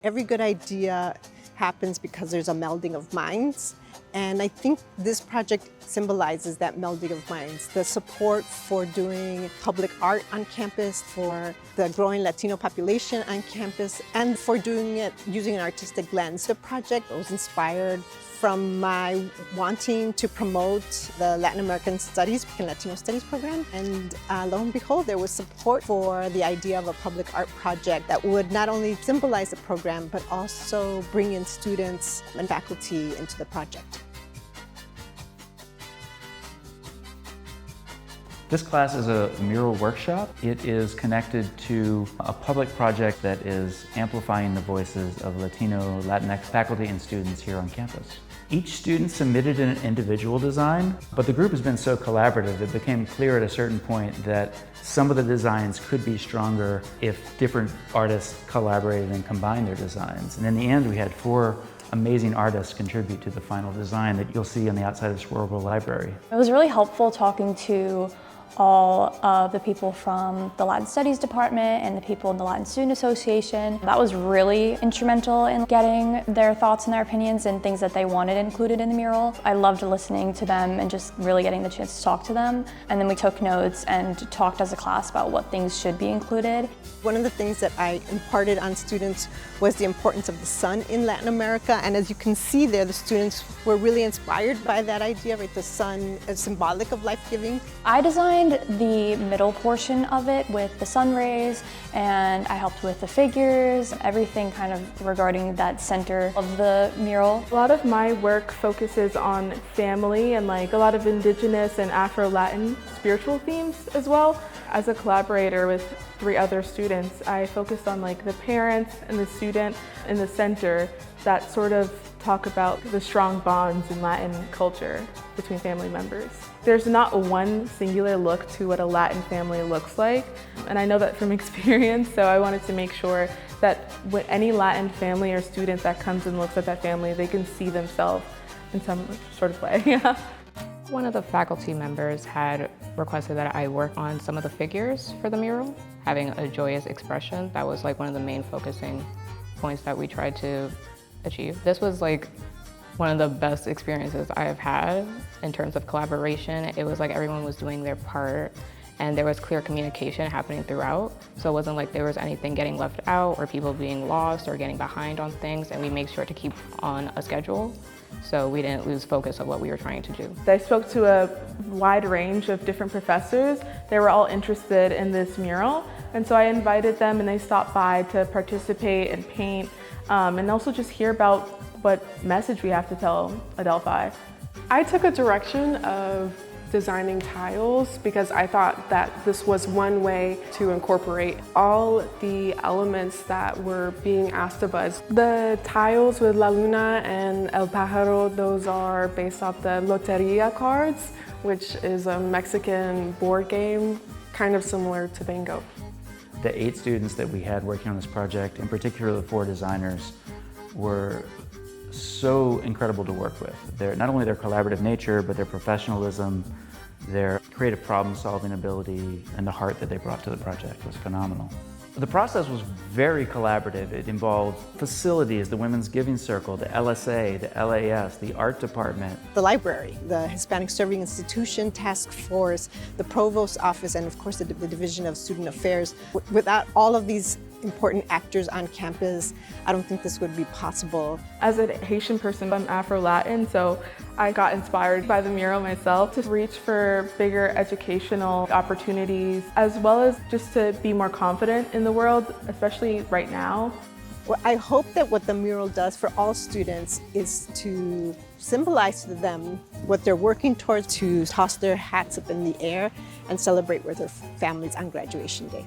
Every good idea happens because there's a melding of minds. And I think this project symbolizes that melding of minds. The support for doing public art on campus, for the growing Latino population on campus, and for doing it using an artistic lens. The project was inspired from my wanting to promote the Latin American Studies and Latino Studies program. And lo and behold, there was support for the idea of a public art project that would not only symbolize the program, but also bring in students and faculty into the project. This class is a mural workshop. It is connected to a public project that is amplifying the voices of Latino, Latinx faculty and students here on campus. Each student submitted an individual design, but the group has been so collaborative, it became clear at a certain point that some of the designs could be stronger if different artists collaborated and combined their designs. And in the end, we had 4 amazing artists contribute to the final design that you'll see on the outside of the Squirrel Library. It was really helpful talking to all of the people from the Latin Studies department and the people in the Latin Student Association. That was really instrumental in getting their thoughts and their opinions and things that they wanted included in the mural. I loved listening to them and just really getting the chance to talk to them. And then we took notes and talked as a class about what things should be included. One of the things that I imparted on students was the importance of the sun in Latin America. And as you can see there, the students were really inspired by that idea, right? The sun is symbolic of life-giving. I designed the middle portion of it with the sun rays, and I helped with the figures, everything kind of regarding that center of the mural. A lot of my work focuses on family and a lot of indigenous and Afro-Latin spiritual themes as well. As a collaborator with 3 other students, I focused on the parents and the student in the center that sort of talk about the strong bonds in Latin culture between family members. There's not one singular look to what a Latin family looks like, and I know that from experience, so I wanted to make sure that with any Latin family or student that comes and looks at that family, they can see themselves in some sort of way. One of the faculty members had requested that I work on some of the figures for the mural, having a joyous expression. That was one of the main focusing points that we tried to achieve. This was one of the best experiences I have had in terms of collaboration. It was everyone was doing their part and there was clear communication happening throughout. So it wasn't there was anything getting left out or people being lost or getting behind on things, and we made sure to keep on a schedule so we didn't lose focus of what we were trying to do. I spoke to a wide range of different professors. They were all interested in this mural, and so I invited them and they stopped by to participate and paint, and also just hear about what message we have to tell Adelphi. I took a direction of designing tiles because I thought that this was one way to incorporate all the elements that were being asked of us. The tiles with La Luna and El Pájaro, those are based off the Loteria cards, which is a Mexican board game, kind of similar to bingo. The 8 students that we had working on this project, in particular the 4 designers, were so incredible to work with. Not only their collaborative nature, but their professionalism, their creative problem-solving ability, and the heart that they brought to the project was phenomenal. The process was very collaborative. It involved facilities, the Women's Giving Circle, the LSA, the LAS, the art department. The library, the Hispanic Serving Institution Task Force, the Provost's office, and of course the Division of Student Affairs. Without all of these important actors on campus, I don't think this would be possible. As a Haitian person, I'm Afro-Latin, so I got inspired by the mural myself to reach for bigger educational opportunities, as well as just to be more confident in the world, especially right now. Well, I hope that what the mural does for all students is to symbolize to them what they're working towards, to toss their hats up in the air and celebrate with their families on graduation day.